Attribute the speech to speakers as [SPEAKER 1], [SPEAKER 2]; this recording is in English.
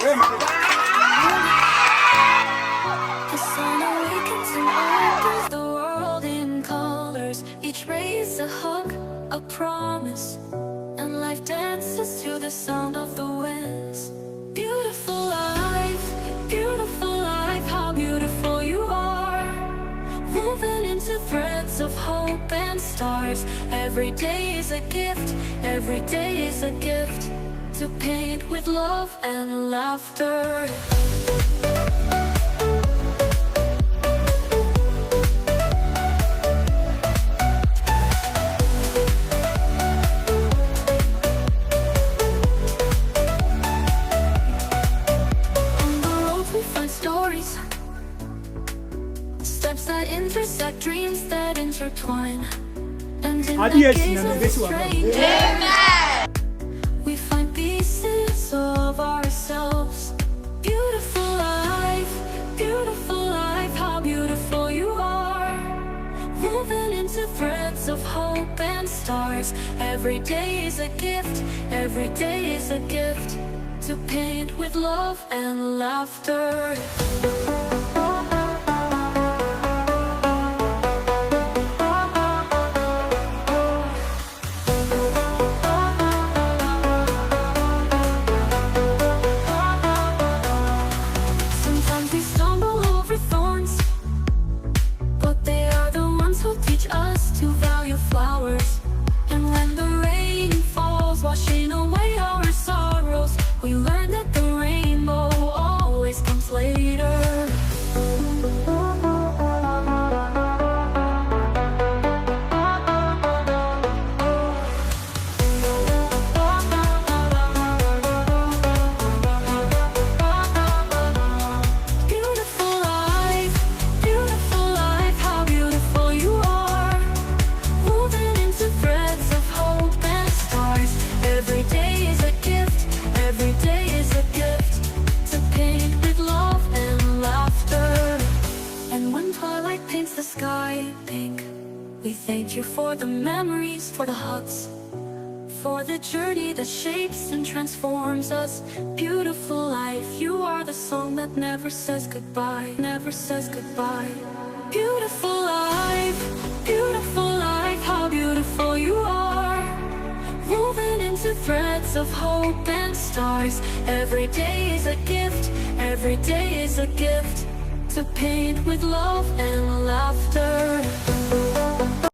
[SPEAKER 1] The sun awakens and opens the world in colors. Each ray is a hug, a promise, and life dances to the sound of the winds. Beautiful life, how beautiful you are. Woven into threads of hope and stars. Every day is a gift, every day is a gift, to paint with love and laughter. Stories, steps that intersect, dreams that intertwine, and in the gaze of a stranger, we find pieces of ourselves. Beautiful life, how beautiful you are. Woven into threads of hope and stars. Every day is a gift, every day is a gift, to paint with love and laughter. Sometimes we stumble over thorns, but they are the ones who teach us to value flowers. And when the rain falls, washing away our sorrows, we learn that the rainbow always comes later. Beautiful life, how beautiful you are. Woven into threads of hope and stars. Every day is a gift, every day is a gift, to paint with love and laughter. And when twilight paints the sky pink, we thank you for the memories, for the hugs, for the journey that shapes and transforms us. Beautiful life, you are the song that never says goodbye, never says goodbye. Beautiful life, how beautiful you are. Woven into threads of hope and stars. Every day is a gift, every day is a gift, to paint with love and laughter.